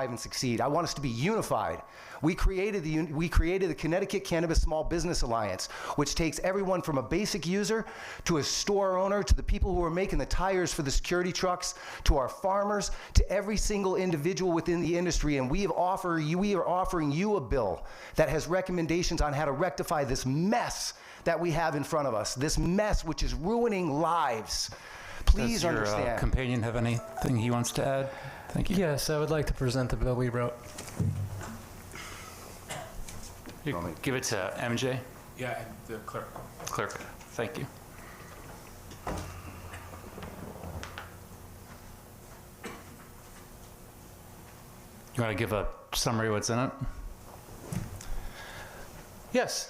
and succeed. I want us to be unified. We created the Connecticut Cannabis Small Business Alliance, which takes everyone from a basic user to a store owner to the people who are making the tires for the security trucks to our farmers to every single individual within the industry. And we are offering you a bill that has recommendations on how to rectify this mess that we have in front of us, this mess which is ruining lives. Please understand. Does your companion have anything he wants to add? Thank you. Yes, I would like to present the bill we wrote. Give it to MJ. Yeah, the clerk. Clerk. Thank you. You want to give a summary of what's in it? Yes.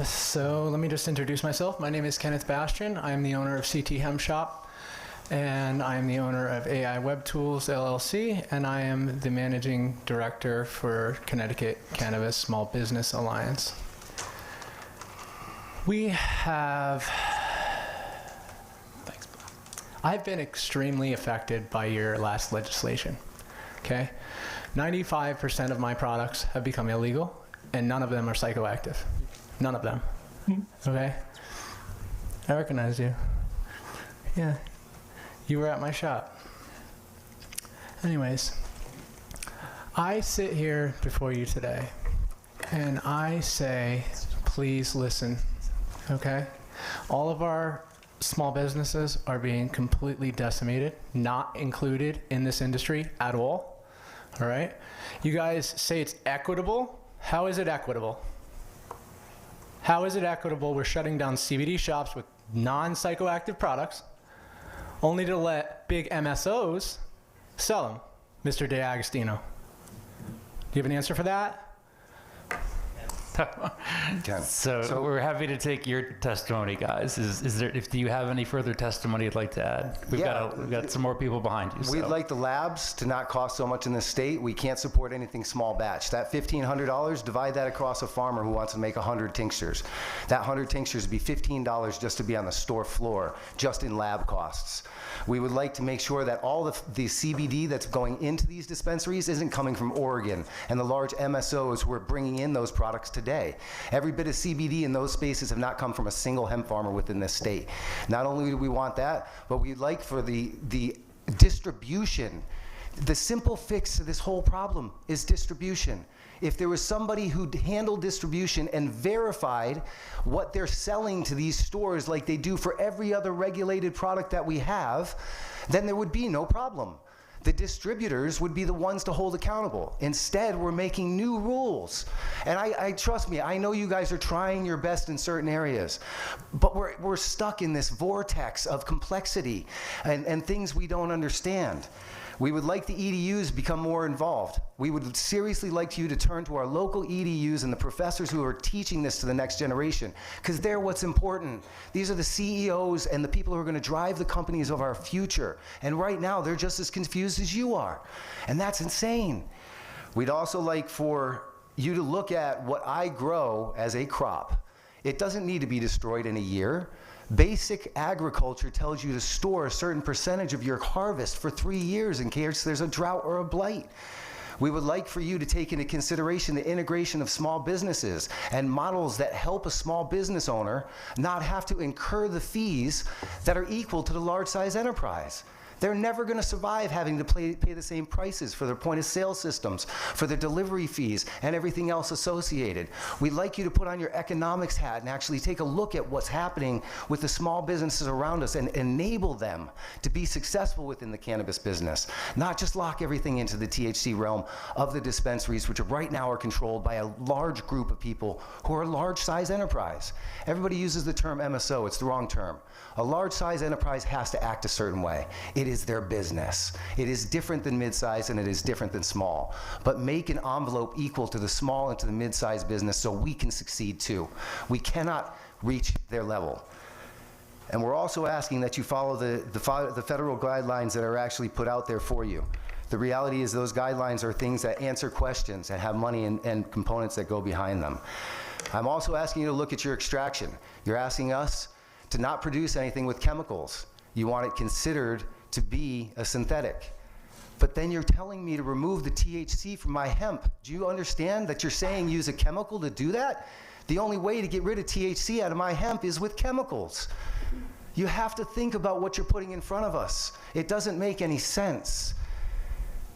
So let me just introduce myself. My name is Kenneth Bastian. I am the owner of CT Hemp Shop, and I am the owner of AI Web Tools LLC, and I am the managing director for Connecticut Cannabis Small Business Alliance. I've been extremely affected by your last legislation, okay? 95% of my products have become illegal, and none of them are psychoactive. None of them, okay? I recognize you. Yeah. You were at my shop. Anyways, I sit here before you today and I say, please listen, okay? All of our small businesses are being completely decimated, not included in this industry at all right? You guys say it's equitable. How is it equitable? How is it equitable? We're shutting down CBD shops with non-psychoactive products only to let big MSOs sell them, Mr. DeAgostino. Do you have an answer for that? So we're happy to take your testimony, guys. Is there? Do you have any further testimony you'd like to add? We've got some more people behind you. We'd like the labs to not cost so much in this state. We can't support anything small batch. That $1,500, divide that across a farmer who wants to make 100 tinctures. That 100 tinctures would be $15 just to be on the store floor, just in lab costs. We would like to make sure that all the CBD that's going into these dispensaries isn't coming from Oregon and the large MSOs who are bringing in those products today. Every bit of CBD in those spaces have not come from a single hemp farmer within this state. Not only do we want that, but we'd like for the distribution. The simple fix to this whole problem is distribution. If there was somebody who handled distribution and verified what they're selling to these stores like they do for every other regulated product that we have, then there would be no problem. The distributors would be the ones to hold accountable. Instead, we're making new rules. And I trust me, I know you guys are trying your best in certain areas, but we're stuck in this vortex of complexity and things we don't understand. We would like the EDUs become more involved. We would seriously like you to turn to our local EDUs and the professors who are teaching this to the next generation, because they're what's important. These are the CEOs and the people who are going to drive the companies of our future. And right now, they're just as confused as you are. And that's insane. We'd also like for you to look at what I grow as a crop. It doesn't need to be destroyed in a year. Basic agriculture tells you to store a certain percentage of your harvest for 3 years in case there's a drought or a blight. We would like for you to take into consideration the integration of small businesses and models that help a small business owner not have to incur the fees that are equal to the large size enterprise. They're never going to survive having to pay the same prices for their point of sale systems, for their delivery fees, and everything else associated. We'd like you to put on your economics hat and actually take a look at what's happening with the small businesses around us and enable them to be successful within the cannabis business, not just lock everything into the THC realm of the dispensaries, which right now are controlled by a large group of people who are large size enterprise. Everybody uses the term MSO. It's the wrong term. A large size enterprise has to act a certain way. It is their business. It is different than mid-size and it is different than small. But make an envelope equal to the small and to the mid-size business so we can succeed too. We cannot reach their level. And we're also asking that you follow the federal guidelines that are actually put out there for you. The reality is those guidelines are things that answer questions and have money and components that go behind them. I'm also asking you to look at your extraction. You're asking us to not produce anything with chemicals. You want it considered to be a synthetic. But then you're telling me to remove the THC from my hemp. Do you understand that you're saying use a chemical to do that? The only way to get rid of THC out of my hemp is with chemicals. You have to think about what you're putting in front of us. It doesn't make any sense.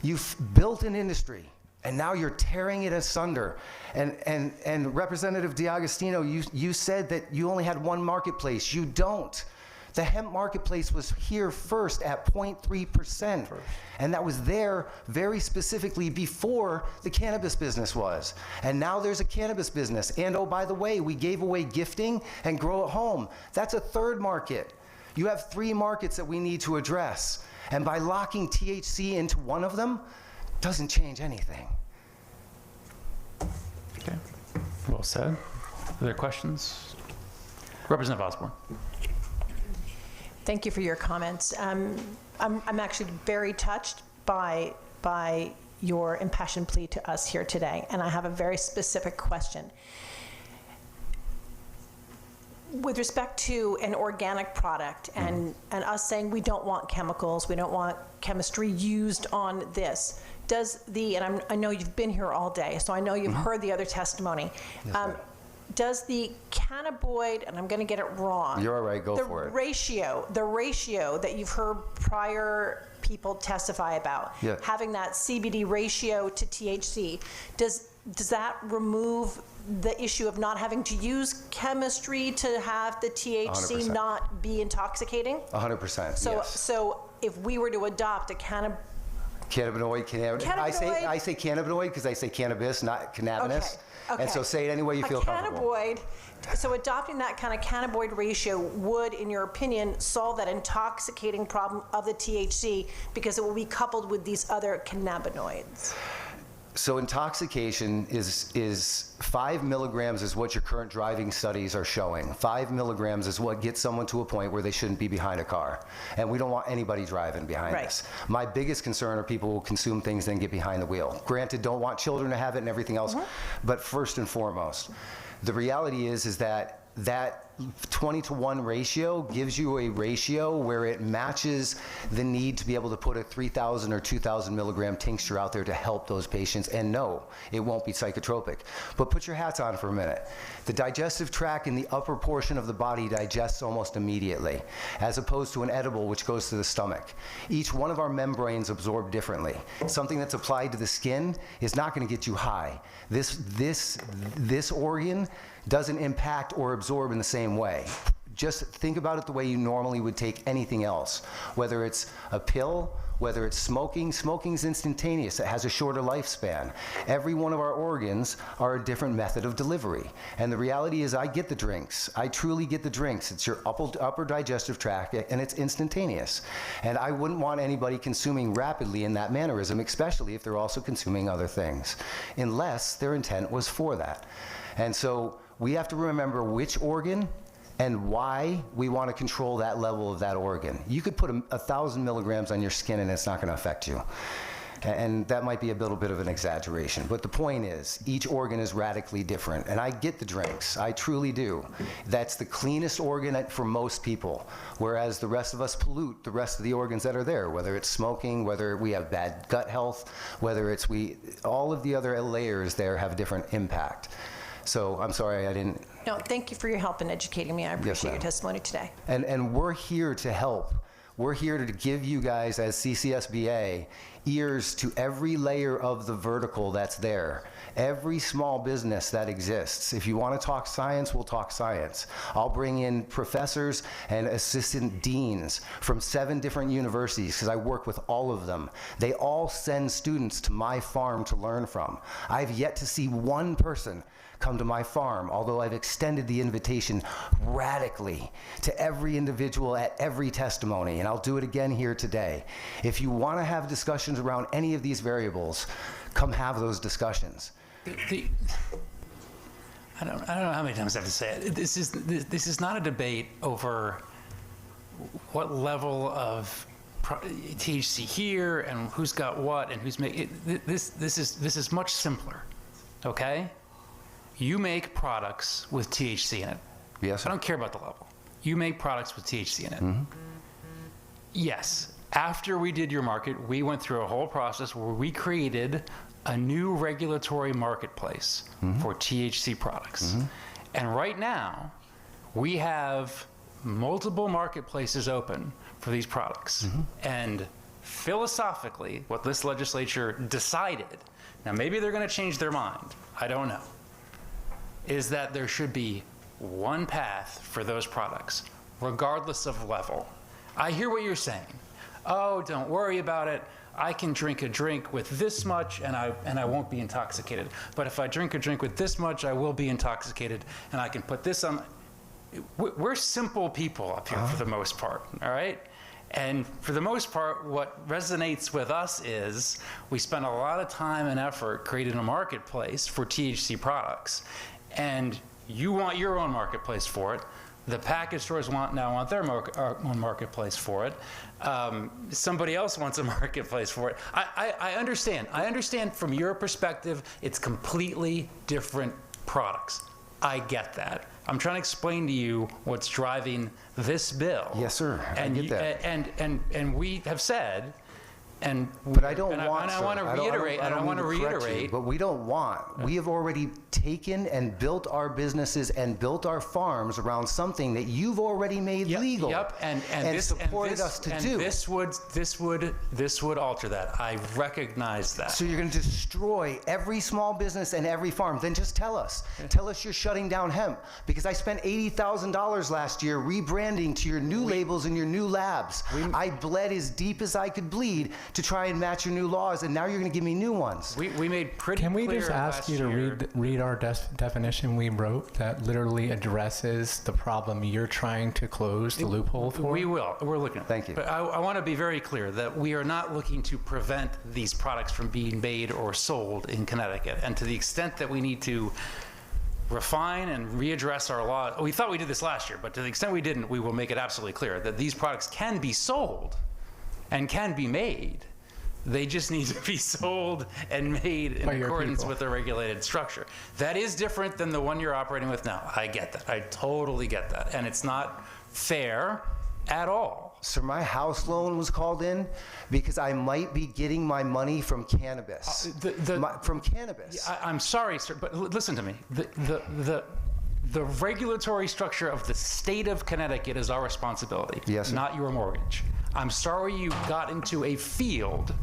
You've built an industry, and now you're tearing it asunder. And Representative D'Agostino, you said that you only had one marketplace. You don't. The hemp marketplace was here first at 0.3%. And that was there very specifically before the cannabis business was. And now there's a cannabis business. And oh, by the way, we gave away gifting and grow at home. That's a third market. You have 3 markets that we need to address. And by locking THC into one of them, doesn't change anything. Okay, well said. Other questions? Representative Osborne. Thank you for your comments. I'm actually very touched by your impassioned plea to us here today, and I have a very specific question. With respect to an organic product and us saying we don't want chemicals, we don't want chemistry used on this, I know you've been here all day, so I know you've heard the other testimony. Yes, does the cannabinoid, and I'm going to get it wrong. You're all right, go for it. The ratio that you've heard prior people testify about, having that CBD ratio to THC, does that remove the issue of not having to use chemistry to have the THC 100%. Not be intoxicating? 100%. So if we were to adopt a cannabinoid. I say cannabinoid because I say cannabis, not cannabis. Okay. And so say it any way you feel comfortable. So adopting that kind of cannabinoid ratio would, in your opinion, solve that intoxicating problem of the THC because it will be coupled with these other cannabinoids. So intoxication is 5 milligrams is what your current driving studies are showing. 5 milligrams is what gets someone to a point where they shouldn't be behind a car. And we don't want anybody driving behind us. My biggest concern are people who consume things and get behind the wheel. Granted, don't want children to have it and everything else, but first and foremost, the reality is that 20-to-1 ratio gives you a ratio where it matches the need to be able to put a 3,000 or 2,000 milligram tincture out there to help those patients. And no, it won't be psychotropic. But put your hats on for a minute. The digestive tract in the upper portion of the body digests almost immediately, as opposed to an edible which goes to the stomach. Each one of our membranes absorb differently. Something that's applied to the skin is not going to get you high. This organ doesn't impact or absorb in the same way. Just think about it the way you normally would take anything else. Whether it's a pill, whether it's smoking, smoking's instantaneous. It has a shorter lifespan. Every one of our organs are a different method of delivery. And the reality is I get the drinks. I truly get the drinks. It's your upper digestive tract and it's instantaneous. And I wouldn't want anybody consuming rapidly in that mannerism, especially if they're also consuming other things, unless their intent was for that. And so we have to remember which organ and why we want to control that level of that organ. You could put 1,000 milligrams on your skin and it's not going to affect you. And that might be a little bit of an exaggeration. But the point is, each organ is radically different. And I get the drinks. I truly do. That's the cleanest organ for most people, whereas the rest of us pollute the rest of the organs that are there, whether it's smoking, whether we have bad gut health, whether it's all of the other layers there have a different impact. So I'm sorry I didn't. No, thank you for your help in educating me. I appreciate your testimony today. And we're here to help. We're here to give you guys, as CCSBA, ears to every layer of the vertical that's there. Every small business that exists. If you want to talk science, we'll talk science. I'll bring in professors and assistant deans from 7 different universities because I work with all of them. They all send students to my farm to learn from. I've yet to see one person come to my farm, although I've extended the invitation radically to every individual at every testimony, and I'll do it again here today. If you want to have discussions around any of these variables, come have those discussions. I don't know how many times I have to say it. This is not a debate over what level of THC here and who's got what and who's making it. This is much simpler, okay? You make products with THC in it. Yes, sir. I don't care about the level. You make products with THC in it. Mm-hmm. Yes, After we did your market, we went through a whole process where we created a new regulatory marketplace for THC products. And right now, we have multiple marketplaces open for these products. And philosophically, what this legislature decided, now maybe they're going to change their mind, I don't know, is that there should be one path for those products, regardless of level. I hear what you're saying. Oh, don't worry about it. I can drink a drink with this much and I won't be intoxicated. But if I drink a drink with this much, I will be intoxicated, and I can put this on. We're simple people up here for the most part, all right? And for the most part, what resonates with us is we spend a lot of time and effort creating a marketplace for THC products. And you want your own marketplace for it. The package stores now want their own marketplace for it. Somebody else wants a marketplace for it. I understand. I understand from your perspective, it's completely different products. I get that. I'm trying to explain to you what's driving this bill. Yes, sir. I And get that. and we have said, But I don't and want, I want to sir. I don't- reiterate. I don't want to mean correct you, reiterate. but we don't want. We have already taken and built our businesses and built our farms around something that you've already made legal. Yep, and this supported us to do. This would alter that. I recognize that. So you're going to destroy every small business and every farm. Then just tell us. Tell us you're shutting down hemp. Because I spent $80,000 last year rebranding to your new labels and your new labs. I bled as deep as I could bleed to try and match your new laws, and now you're going to give me new ones. We made pretty Can we clear just ask last you to year- read our definition we wrote that literally addresses the problem you're trying to close the loophole for? We will. We're looking at it. Thank you. But I want to be very clear that we are not looking to prevent these products from being made or sold in Connecticut. And to the extent that we need to refine and readdress our law, we thought we did this last year, but to the extent we didn't, we will make it absolutely clear that these products can be sold and can be made. They just need to be sold and made in By your accordance people. with the regulated structure. That is different than the one you're operating with now. I get that. I totally get that. And it's not fair at all. Sir, my house loan was called in because I might be getting my money from cannabis. From cannabis. I'm sorry, sir, but listen to me. The regulatory structure of the state of Connecticut is our responsibility, Yes, sir. not your mortgage. I'm sorry you got into a field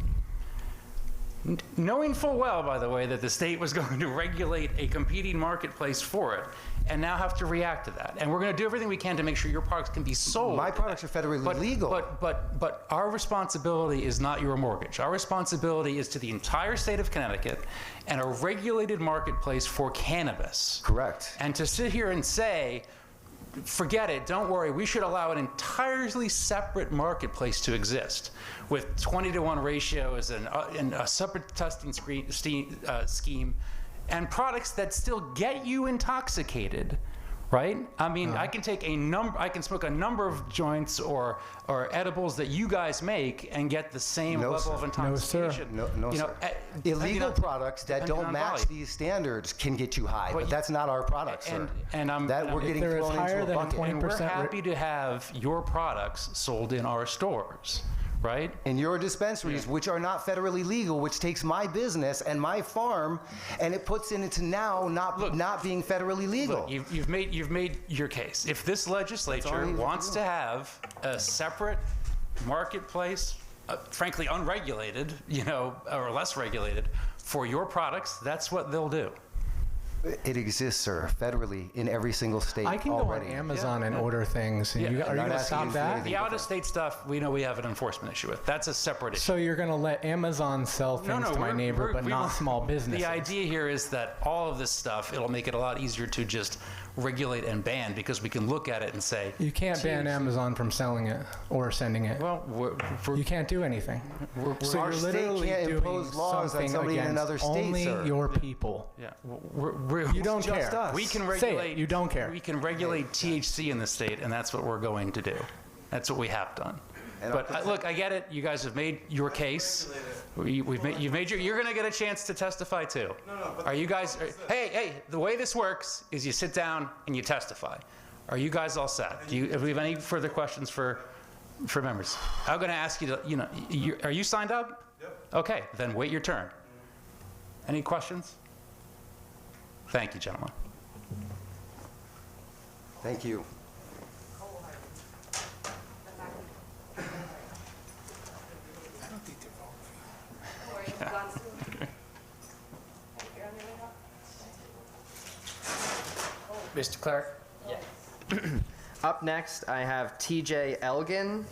knowing full well, by the way, that the state was going to regulate a competing marketplace for it, and now have to react to that. And we're going to do everything we can to make sure your products can be sold. My products are federally legal. But our responsibility is not your mortgage. Our responsibility is to the entire state of Connecticut and a regulated marketplace for cannabis. Correct. And to sit here and say, forget it, don't worry, we should allow an entirely separate marketplace to exist with 20-to-1 ratios and a separate testing scheme and products that still get you intoxicated, right? I mean, I can smoke a number of joints or edibles that you guys make and get the same No, level sir. of intoxication. No, You know, sir. Illegal products that depending don't on match volume. these standards can get you high, but that's not our product, sir. And I'm That we're getting If they're thrown higher into a than a bucket. 20 and we're 20% happy to have your products sold in our stores, right? In your dispensaries, which are not federally legal, which takes my business and my farm, and it puts it into now not being federally legal. Look, you've made your case. If this legislature you wants do. to have a separate marketplace, frankly unregulated, or less regulated, for your products, that's what they'll do. It exists, sir, federally in every single state I can already. go on Amazon and order things. And Yeah. are you I'm not going to asking stop you to do that? anything. The out-of-state stuff, we know we have an enforcement issue with. That's a separate issue. So you're going to let Amazon sell things to my neighbor, but not small businesses? The idea here is that all of this stuff, it'll make it a lot easier to just regulate and ban because we can look at it and say, You can't ban Amazon from selling it or sending it. well, You can't do anything. So Our you're state literally can't doing impose laws on something somebody in against another state, only sir. your people. yeah, You don't just care. us. we can Say it, regulate. you don't care. We can regulate THC in the state, and that's what we're going to do. That's what we have done. And But look, I get it. You guys have made your case. You've made your. You're going to get a chance to testify too. Are you guys? Hey, the way this works is you sit down and you testify. Are you guys all set? Do we have any further questions for for members. I'm going to ask you to, are you signed up? Yep. Okay, then wait your turn. Any questions? Thank you, gentlemen. Thank you. Mr. Clerk? Up next, I have TJ Elgin.